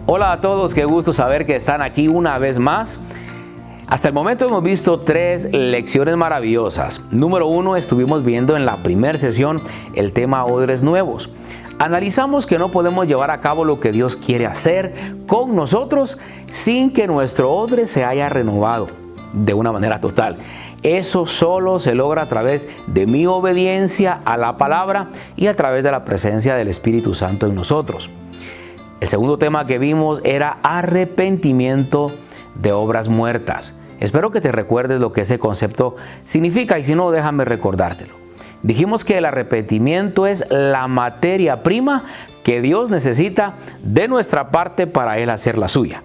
Hola a todos, qué gusto saber que están aquí una vez más. Hasta el momento hemos visto 3 lecciones maravillosas. Número 1, estuvimos viendo en la primera sesión el tema odres nuevos. Analizamos que no podemos llevar a cabo lo que Dios quiere hacer con nosotros sin que nuestro odre se haya renovado de una manera total. Eso solo se logra a través de mi obediencia a la palabra y a través de la presencia del Espíritu Santo en nosotros. El segundo tema que vimos era arrepentimiento de obras muertas. Espero que te recuerdes lo que ese concepto significa y si no, déjame recordártelo. Dijimos que el arrepentimiento es la materia prima que Dios necesita de nuestra parte para Él hacer la suya.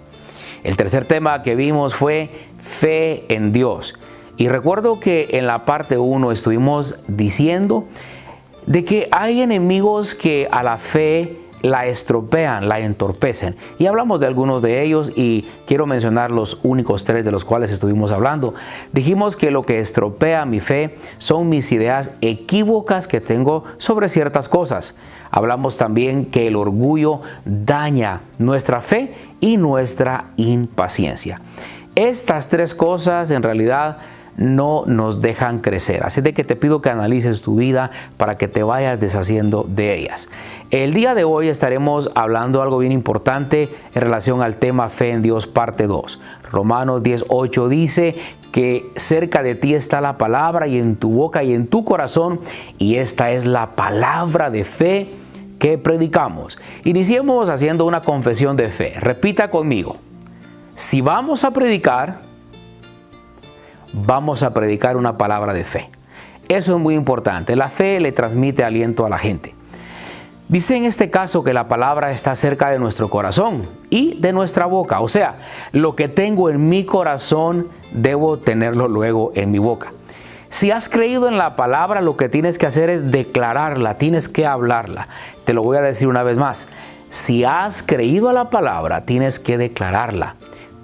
El tercer tema que vimos fue fe en Dios. Y recuerdo que en la parte 1 estuvimos diciendo de que hay enemigos que a la fe la estropean, la entorpecen. Y hablamos de algunos de ellos y quiero mencionar los únicos 3 de los cuales estuvimos hablando. Dijimos que lo que estropea mi fe son mis ideas equívocas que tengo sobre ciertas cosas. Hablamos también que el orgullo daña nuestra fe y nuestra impaciencia. Estas 3 cosas en realidad no nos dejan crecer. Así de que te pido que analices tu vida para que te vayas deshaciendo de ellas. El día de hoy estaremos hablando algo bien importante en relación al tema fe en Dios parte 2. Romanos 10:8 dice que cerca de ti está la palabra y en tu boca y en tu corazón, y esta es la palabra de fe que predicamos. Iniciemos haciendo una confesión de fe. Repita conmigo. Si vamos a predicar una palabra de fe. Eso es muy importante. La fe le transmite aliento a la gente. Dice en este caso que la palabra está cerca de nuestro corazón y de nuestra boca. O sea, lo que tengo en mi corazón debo tenerlo luego en mi boca. Si has creído en la palabra, lo que tienes que hacer es declararla, tienes que hablarla. Te lo voy a decir una vez más. Si has creído a la palabra, tienes que declararla,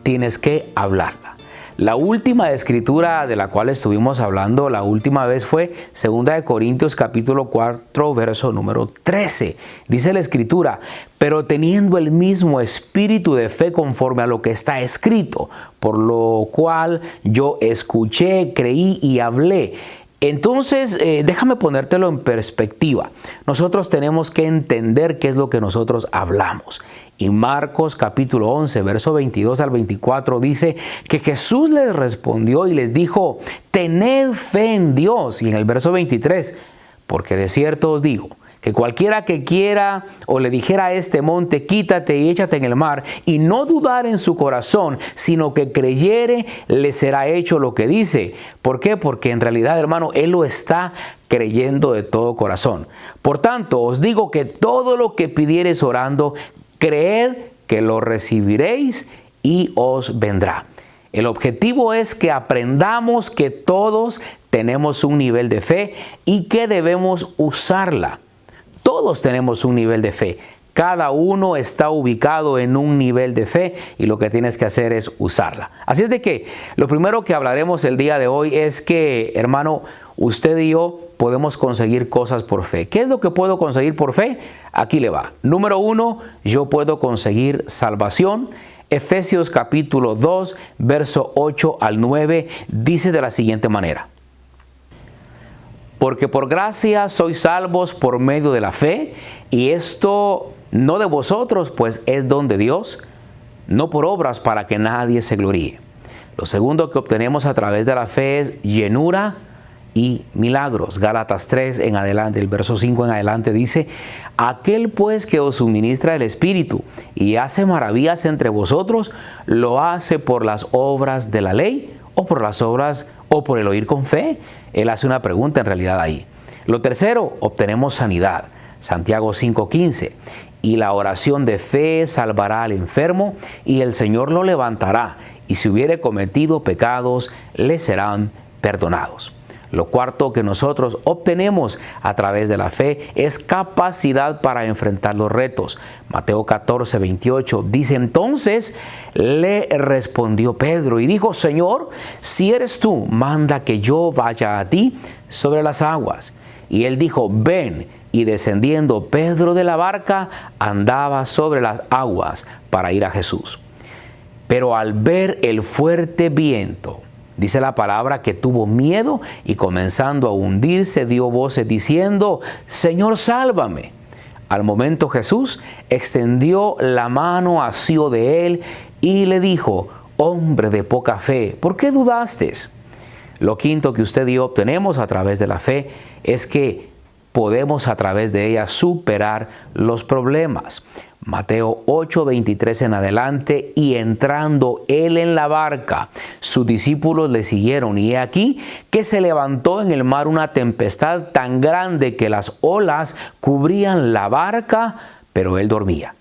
tienes que hablarla. La última escritura de la cual estuvimos hablando la última vez fue 2 Corintios capítulo 4 verso número 13. Dice la escritura, pero teniendo el mismo espíritu de fe conforme a lo que está escrito, por lo cual yo escuché, creí y hablé. Entonces, déjame ponértelo en perspectiva. Nosotros tenemos que entender qué es lo que nosotros hablamos. Y Marcos capítulo 11, verso 22 al 24 dice que Jesús les respondió y les dijo, tened fe en Dios. Y en el verso 23, porque de cierto os digo, que cualquiera que quiera o le dijera a este monte, quítate y échate en el mar, y no dudar en su corazón, sino que creyere, le será hecho lo que dice. ¿Por qué? Porque en realidad, hermano, él lo está creyendo de todo corazón. Por tanto, os digo que todo lo que pidiereis orando, creed que lo recibiréis y os vendrá. El objetivo es que aprendamos que todos tenemos un nivel de fe y que debemos usarla. Todos tenemos un nivel de fe. Cada uno está ubicado en un nivel de fe y lo que tienes que hacer es usarla. Así es de que lo primero que hablaremos el día de hoy es que, hermano, usted y yo podemos conseguir cosas por fe. ¿Qué es lo que puedo conseguir por fe? Aquí le va. Número 1, yo puedo conseguir salvación. Efesios capítulo 2, verso 8 al 9 dice de la siguiente manera. Porque por gracia sois salvos por medio de la fe, y esto no de vosotros, pues es don de Dios, no por obras para que nadie se gloríe. Lo segundo que obtenemos a través de la fe es llenura y milagros. Gálatas 3 en adelante, el verso 5 en adelante dice, aquel pues que os suministra el Espíritu y hace maravillas entre vosotros, lo hace por las obras de la ley o por las obras o por el oír con fe. Él hace una pregunta en realidad ahí. Lo tercero, obtenemos sanidad. Santiago 5:15. Y la oración de fe salvará al enfermo y el Señor lo levantará. Y si hubiere cometido pecados, le serán perdonados. Lo cuarto que nosotros obtenemos a través de la fe es capacidad para enfrentar los retos. Mateo 14:28 dice, entonces le respondió Pedro y dijo, Señor, si eres tú, manda que yo vaya a ti sobre las aguas. Y él dijo, ven. y descendiendo Pedro de la barca, andaba sobre las aguas para ir a Jesús. Pero al ver el fuerte viento, dice la palabra que tuvo miedo y comenzando a hundirse dio voces diciendo: Señor, sálvame. Al momento Jesús extendió la mano, asió de él y le dijo: hombre de poca fe, ¿por qué dudaste? Lo quinto que usted y yo obtenemos a través de la fe es que podemos a través de ella superar los problemas. Mateo 8:23 en adelante, y entrando él en la barca, sus discípulos le siguieron, y he aquí que se levantó en el mar una tempestad tan grande que las olas cubrían la barca, pero él dormía.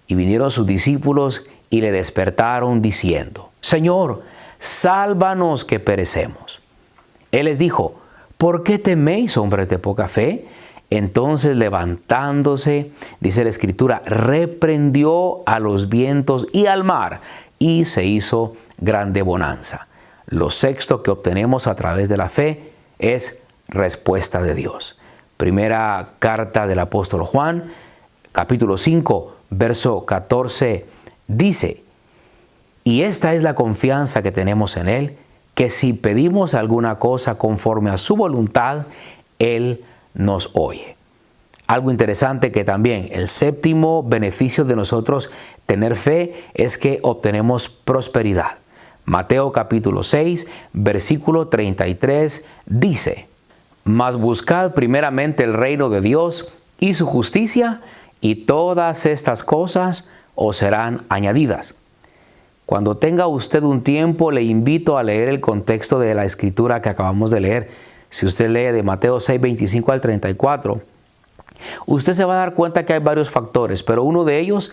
Y vinieron sus discípulos y le despertaron diciendo: Señor, sálvanos que perecemos. Él les dijo: ¿por qué teméis, hombres de poca fe? Entonces levantándose, dice la Escritura, reprendió a los vientos y al mar, y se hizo grande bonanza. Lo sexto que obtenemos a través de la fe es respuesta de Dios. Primera carta del apóstol Juan, capítulo 5, verso 14, dice: y esta es la confianza que tenemos en Él, que si pedimos alguna cosa conforme a su voluntad, Él nos oye. Algo interesante que también el séptimo beneficio de nosotros tener fe es que obtenemos prosperidad. Mateo capítulo 6, versículo 33 dice: mas buscad primeramente el reino de Dios y su justicia, y todas estas cosas os serán añadidas. Cuando tenga usted un tiempo, le invito a leer el contexto de la escritura que acabamos de leer. Si usted lee de Mateo 6, 25 al 34, usted se va a dar cuenta que hay varios factores, pero uno de ellos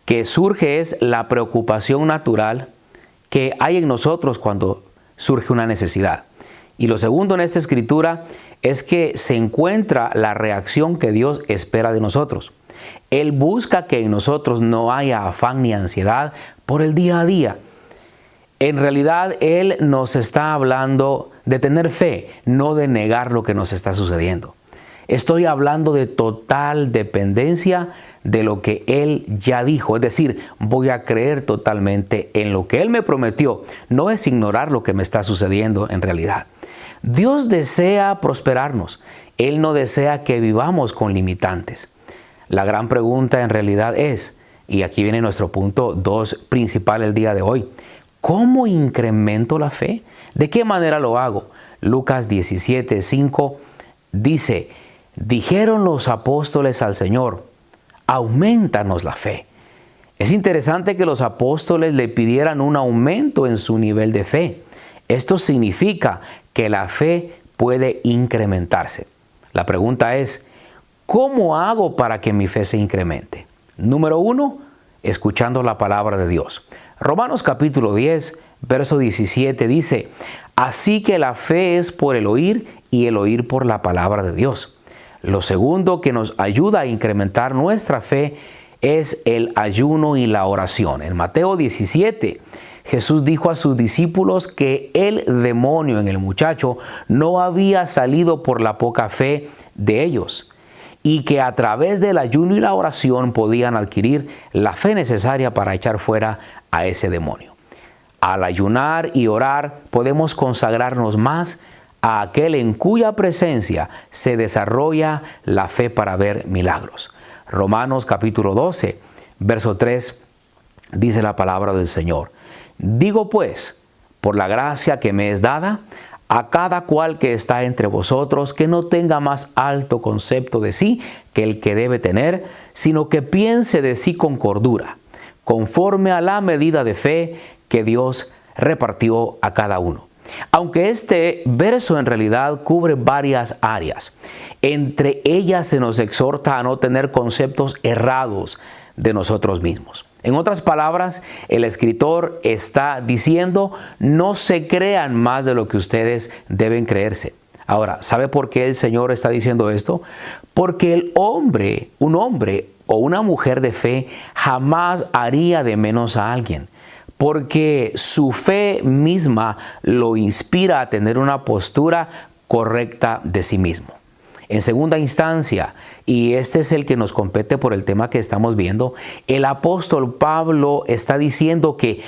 que surge es la preocupación natural que hay en nosotros cuando surge una necesidad. Y lo segundo en esta escritura es que se encuentra la reacción que Dios espera de nosotros. Él busca que en nosotros no haya afán ni ansiedad por el día a día. En realidad, Él nos está hablando de tener fe, no de negar lo que nos está sucediendo. Estoy hablando de total dependencia de lo que Él ya dijo. Es decir, voy a creer totalmente en lo que Él me prometió. No es ignorar lo que me está sucediendo en realidad. Dios desea prosperarnos. Él no desea que vivamos con limitantes. La gran pregunta en realidad es, y aquí viene nuestro punto 2 principal el día de hoy: ¿cómo incremento la fe? ¿De qué manera lo hago? Lucas 17:5 dice: dijeron los apóstoles al Señor: aumentanos la fe. Es interesante que los apóstoles le pidieran un aumento en su nivel de fe. Esto significa que la fe puede incrementarse. La pregunta es: ¿cómo hago para que mi fe se incremente? Número 1, escuchando la palabra de Dios. Romanos capítulo 10, verso 17 dice: así que la fe es por el oír y el oír por la palabra de Dios. Lo segundo que nos ayuda a incrementar nuestra fe es el ayuno y la oración. En Mateo 17, Jesús dijo a sus discípulos que el demonio en el muchacho no había salido por la poca fe de ellos, y que a través del ayuno y la oración podían adquirir la fe necesaria para echar fuera a ese demonio. Al ayunar y orar podemos consagrarnos más a aquel en cuya presencia se desarrolla la fe para ver milagros. Romanos capítulo 12, verso 3, dice la palabra del Señor: digo pues, por la gracia que me es dada, a cada cual que está entre vosotros, que no tenga más alto concepto de sí que el que debe tener, sino que piense de sí con cordura, conforme a la medida de fe que Dios repartió a cada uno. Aunque este verso en realidad cubre varias áreas, entre ellas se nos exhorta a no tener conceptos errados de nosotros mismos. En otras palabras, el escritor está diciendo: no se crean más de lo que ustedes deben creerse. Ahora, ¿sabe por qué el Señor está diciendo esto? Porque un hombre o una mujer de fe jamás haría de menos a alguien, porque su fe misma lo inspira a tener una postura correcta de sí mismo. En segunda instancia, y este es el que nos compete por el tema que estamos viendo, el apóstol Pablo está diciendo que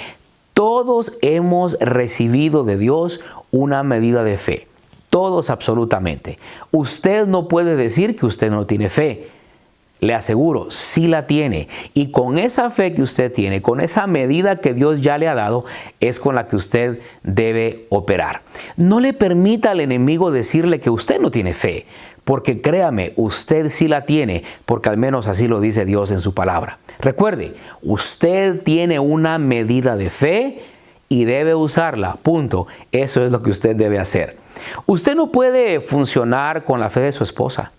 todos hemos recibido de Dios una medida de fe. Todos absolutamente. Usted no puede decir que usted no tiene fe. Le aseguro, sí la tiene. Y con esa fe que usted tiene, con esa medida que Dios ya le ha dado, es con la que usted debe operar. No le permita al enemigo decirle que usted no tiene fe, porque créame, usted sí la tiene, porque al menos así lo dice Dios en su palabra. Recuerde, usted tiene una medida de fe y debe usarla, punto. Eso es lo que usted debe hacer. Usted no puede funcionar con la fe de su esposa.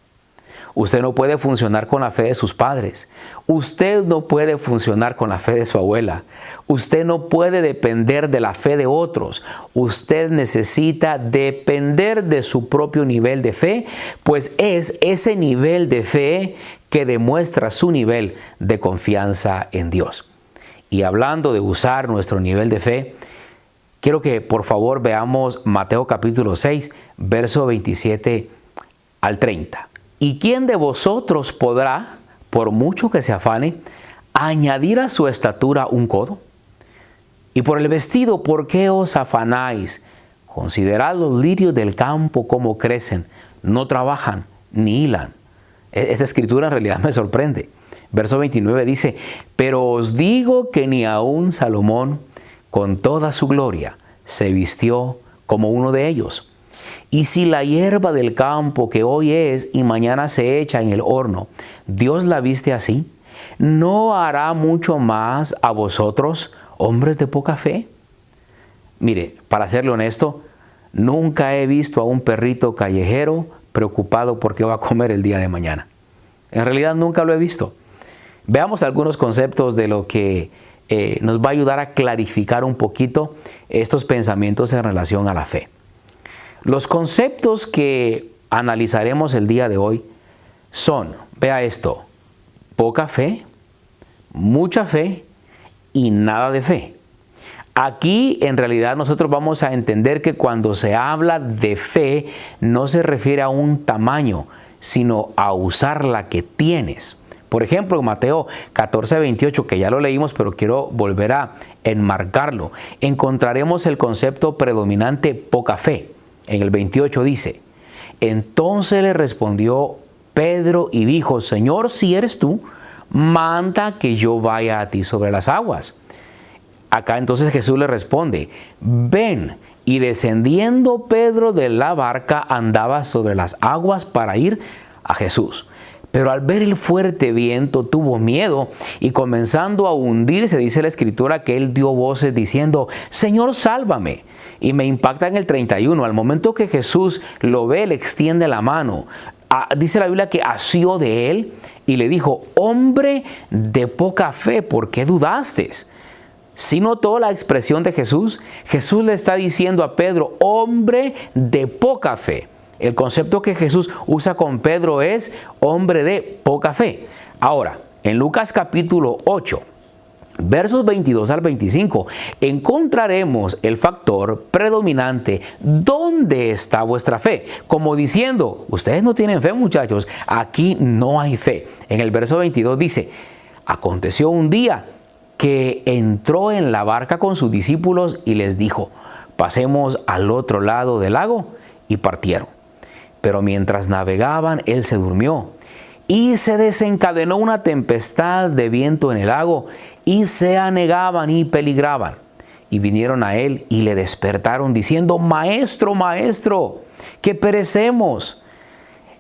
Usted no puede funcionar con la fe de sus padres. Usted no puede funcionar con la fe de su abuela. Usted no puede depender de la fe de otros. Usted necesita depender de su propio nivel de fe, pues es ese nivel de fe que demuestra su nivel de confianza en Dios. Y hablando de usar nuestro nivel de fe, quiero que por favor veamos Mateo capítulo 6, verso 27 al 30. ¿Y quién de vosotros podrá, por mucho que se afane, añadir a su estatura un codo? Y por el vestido, ¿por qué os afanáis? Considerad los lirios del campo cómo crecen, no trabajan ni hilan. Esta escritura en realidad me sorprende. Verso 29 dice, pero os digo que ni aun Salomón, con toda su gloria, se vistió como uno de ellos. Y si la hierba del campo que hoy es y mañana se echa en el horno, Dios la viste así, ¿no hará mucho más a vosotros, hombres de poca fe? Mire, para serle honesto, nunca he visto a un perrito callejero preocupado por qué va a comer el día de mañana. En realidad nunca lo he visto. Veamos algunos conceptos de lo que nos va a ayudar a clarificar un poquito estos pensamientos en relación a la fe. Los conceptos que analizaremos el día de hoy son, vea esto, poca fe, mucha fe y nada de fe. Aquí en realidad nosotros vamos a entender que cuando se habla de fe no se refiere a un tamaño, sino a usar la que tienes. Por ejemplo, en Mateo 14, 28, que ya lo leímos, pero quiero volver a enmarcarlo, encontraremos el concepto predominante poca fe. En el 28 dice, entonces le respondió Pedro y dijo, Señor, si eres tú, manda que yo vaya a ti sobre las aguas. Acá entonces Jesús le responde, ven. Y descendiendo Pedro de la barca andaba sobre las aguas para ir a Jesús. Pero al ver el fuerte viento tuvo miedo y comenzando a hundirse, dice la Escritura que él dio voces diciendo, Señor, sálvame. Y me impacta en el 31, al momento que Jesús lo ve, le extiende la mano. Dice la Biblia que asió de él y le dijo, hombre de poca fe, ¿por qué dudaste? ¿Sí notó la expresión de Jesús? Jesús le está diciendo a Pedro, hombre de poca fe. El concepto que Jesús usa con Pedro es hombre de poca fe. Ahora, en Lucas capítulo 8, versos 22 al 25, encontraremos el factor predominante, ¿dónde está vuestra fe? Como diciendo, ustedes no tienen fe, muchachos, aquí no hay fe. En el verso 22 dice, aconteció un día que entró en la barca con sus discípulos y les dijo, pasemos al otro lado del lago, y partieron. Pero mientras navegaban, él se durmió y se desencadenó una tempestad de viento en el lago y se anegaban y peligraban. Y vinieron a él y le despertaron diciendo, Maestro, Maestro, que perecemos.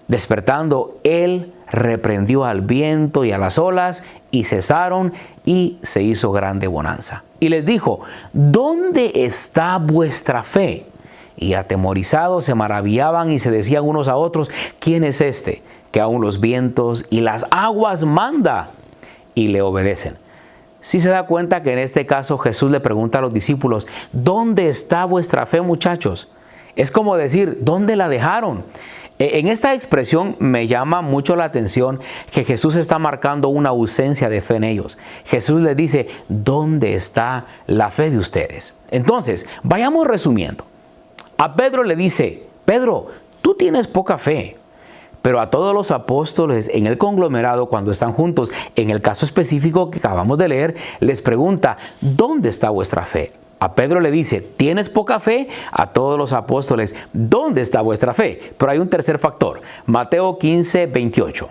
Despertando, él reprendió al viento y a las olas y cesaron y se hizo grande bonanza. Y les dijo, ¿dónde está vuestra fe? Y atemorizados se maravillaban y se decían unos a otros, ¿quién es este que aún los vientos y las aguas manda y le obedecen? Si se da cuenta que en este caso Jesús le pregunta a los discípulos, ¿dónde está vuestra fe, muchachos? Es como decir, ¿dónde la dejaron? En esta expresión me llama mucho la atención que Jesús está marcando una ausencia de fe en ellos. Jesús les dice, ¿dónde está la fe de ustedes? Entonces, vayamos resumiendo. A Pedro le dice, Pedro, tú tienes poca fe. pero a todos los apóstoles en el conglomerado cuando están juntos, en el caso específico que acabamos de leer, les pregunta, ¿dónde está vuestra fe? A Pedro le dice, ¿tienes poca fe? A todos los apóstoles, ¿dónde está vuestra fe? Pero hay un tercer factor, Mateo 15, 28.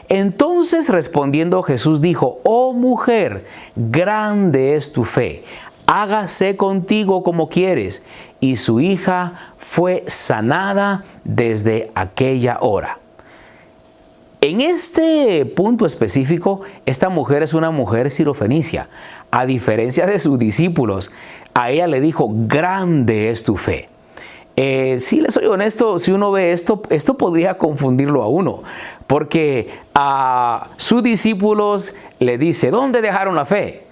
Entonces respondiendo Jesús dijo, oh mujer, grande es tu fe, hágase contigo como quieres. Y su hija fue sanada desde aquella hora. En este punto específico, esta mujer es una mujer sirofenicia. A diferencia de sus discípulos, a ella le dijo, grande es tu fe. Si les soy honesto, si uno ve esto podría confundirlo a uno. Porque a sus discípulos le dice, ¿dónde dejaron la fe?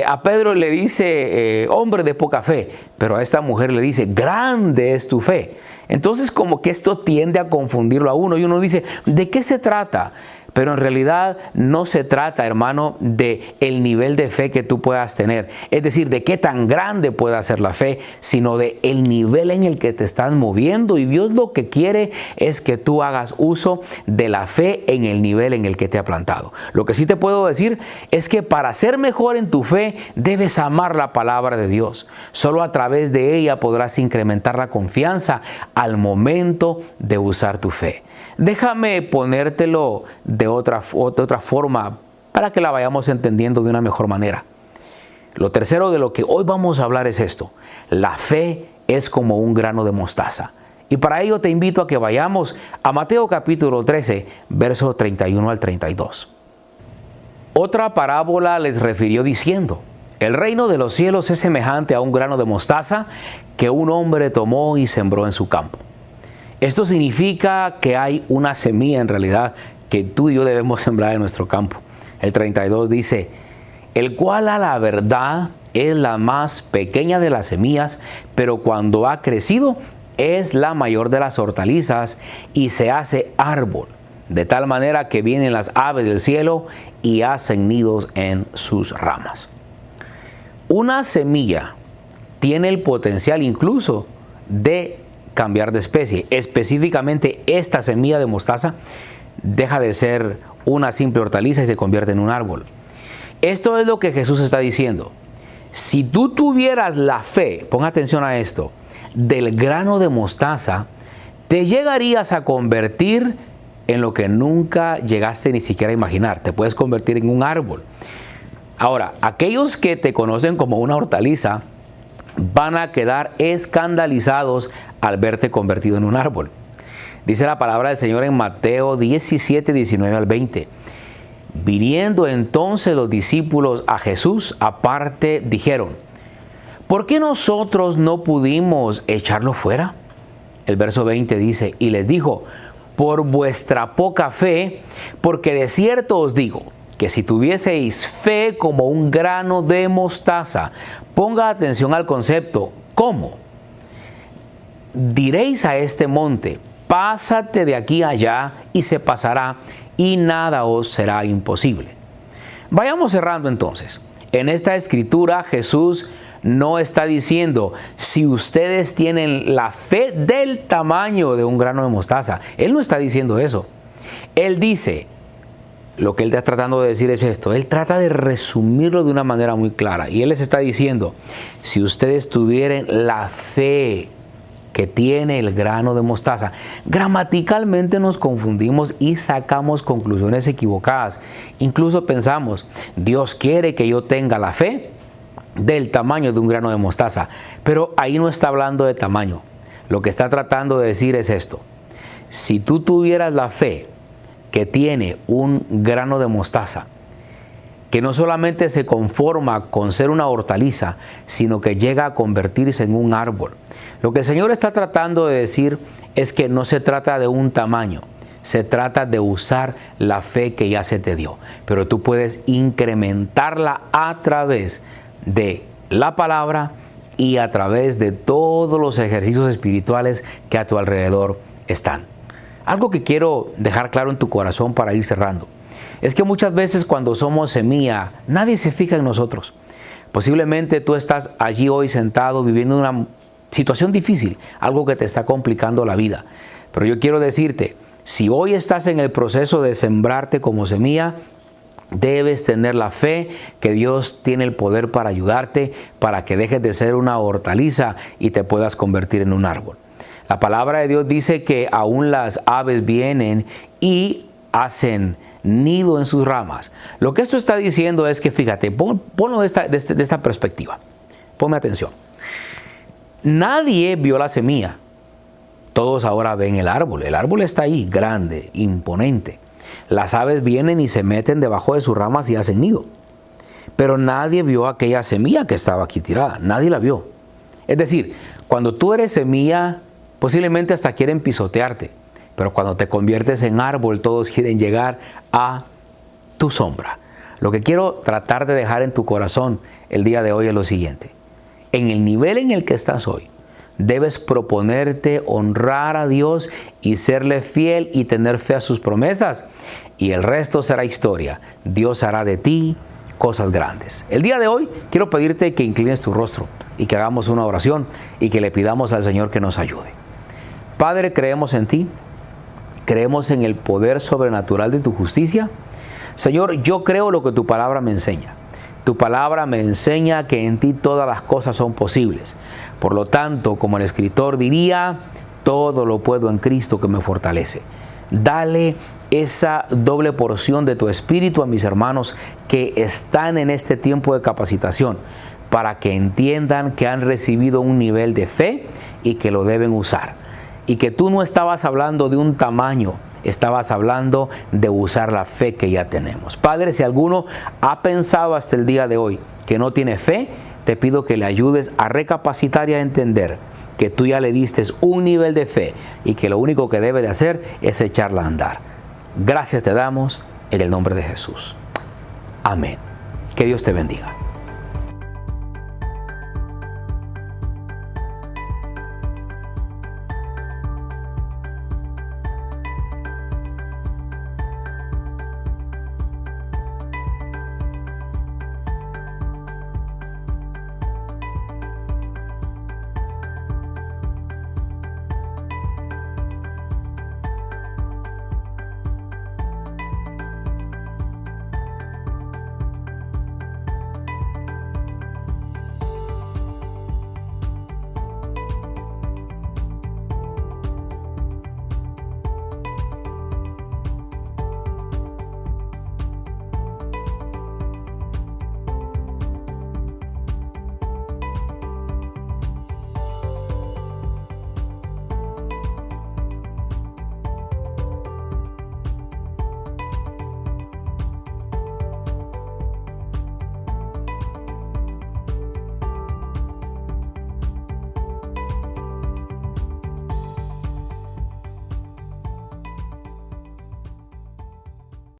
A Pedro le dice, hombre de poca fe. Pero a esta mujer le dice, grande es tu fe. Entonces como que esto tiende a confundirlo a uno y uno dice, ¿de qué se trata? Pero en realidad no se trata, hermano, de el nivel de fe que tú puedas tener. Es decir, de qué tan grande pueda ser la fe, sino de el nivel en el que te estás moviendo. Y Dios lo que quiere es que tú hagas uso de la fe en el nivel en el que te ha plantado. Lo que sí te puedo decir es que para ser mejor en tu fe, debes amar la palabra de Dios. Solo a través de ella podrás incrementar la confianza al momento de usar tu fe. Déjame ponértelo de otra forma para que la vayamos entendiendo de una mejor manera. Lo tercero de lo que hoy vamos a hablar es esto. La fe es como un grano de mostaza. Y para ello te invito a que vayamos a Mateo capítulo 13, versos 31 al 32. Otra parábola les refirió diciendo, el reino de los cielos es semejante a un grano de mostaza que un hombre tomó y sembró en su campo. Esto significa que hay una semilla en realidad que tú y yo debemos sembrar en nuestro campo. El 32 dice, el cual a la verdad es la más pequeña de las semillas, pero cuando ha crecido es la mayor de las hortalizas y se hace árbol, de tal manera que vienen las aves del cielo y hacen nidos en sus ramas. Una semilla tiene el potencial incluso de cambiar de especie. Específicamente esta semilla de mostaza deja de ser una simple hortaliza y se convierte en un árbol. Esto es lo que Jesús está diciendo. Si tú tuvieras la fe, pon atención a esto, del grano de mostaza, te llegarías a convertir en lo que nunca llegaste ni siquiera a imaginar. Te puedes convertir en un árbol. Ahora, aquellos que te conocen como una hortaliza van a quedar escandalizados al verte convertido en un árbol. Dice la palabra del Señor en Mateo 17, 19 al 20. Viniendo entonces los discípulos a Jesús aparte, dijeron, ¿por qué nosotros no pudimos echarlo fuera? El verso 20 dice, y les dijo, por vuestra poca fe, porque de cierto os digo, que si tuvieseis fe como un grano de mostaza, ponga atención al concepto, ¿cómo? Diréis a este monte, pásate de aquí allá y se pasará y nada os será imposible. Vayamos cerrando entonces. En esta escritura Jesús no está diciendo si ustedes tienen la fe del tamaño de un grano de mostaza. Él no está diciendo eso. Él dice, lo que él está tratando de decir es esto. Él trata de resumirlo de una manera muy clara. Y él les está diciendo, si ustedes tuvieran la fe que tiene el grano de mostaza, gramaticalmente nos confundimos y sacamos conclusiones equivocadas. Incluso pensamos, Dios quiere que yo tenga la fe del tamaño de un grano de mostaza. Pero ahí no está hablando de tamaño. Lo que está tratando de decir es esto. Si tú tuvieras la fe que tiene un grano de mostaza, que no solamente se conforma con ser una hortaliza, sino que llega a convertirse en un árbol. Lo que el Señor está tratando de decir es que no se trata de un tamaño, se trata de usar la fe que ya se te dio. Pero tú puedes incrementarla a través de la palabra y a través de todos los ejercicios espirituales que a tu alrededor están. Algo que quiero dejar claro en tu corazón para ir cerrando, es que muchas veces cuando somos semilla, nadie se fija en nosotros. Posiblemente tú estás allí hoy sentado viviendo una situación difícil, algo que te está complicando la vida. Pero yo quiero decirte, Si hoy estás en el proceso de sembrarte como semilla, debes tener la fe que Dios tiene el poder para ayudarte, para que dejes de ser una hortaliza y te puedas convertir en un árbol. La palabra de Dios dice que aún las aves vienen y hacen nido en sus ramas. Lo que esto está diciendo es que, fíjate, ponlo de esta perspectiva. Ponme atención. Nadie vio la semilla. Todos ahora ven el árbol. El árbol está ahí, grande, imponente. Las aves vienen y se meten debajo de sus ramas y hacen nido. Pero nadie vio aquella semilla que estaba aquí tirada. Nadie la vio. Es decir, cuando tú eres semilla, posiblemente hasta quieren pisotearte. Pero cuando te conviertes en árbol, todos quieren llegar a tu sombra. Lo que quiero tratar de dejar en tu corazón el día de hoy es lo siguiente. En el nivel en el que estás hoy, debes proponerte honrar a Dios y serle fiel y tener fe a sus promesas. Y el resto será historia. Dios hará de ti cosas grandes. El día de hoy quiero pedirte que inclines tu rostro y que hagamos una oración y que le pidamos al Señor que nos ayude. Padre, creemos en ti. Creemos en el poder sobrenatural de tu justicia. Señor, yo creo lo que tu palabra me enseña. Tu palabra me enseña que en ti todas las cosas son posibles. Por lo tanto, como el escritor diría, todo lo puedo en Cristo que me fortalece. Dale esa doble porción de tu espíritu a mis hermanos que están en este tiempo de capacitación, para que entiendan que han recibido un nivel de fe y que lo deben usar. Y que tú no estabas hablando de un tamaño, estabas hablando de usar la fe que ya tenemos. Padre, si alguno ha pensado hasta el día de hoy que no tiene fe, te pido que le ayudes a recapacitar y a entender que tú ya le diste un nivel de fe y que lo único que debe de hacer es echarla a andar. Gracias te damos en el nombre de Jesús. Amén. Que Dios te bendiga.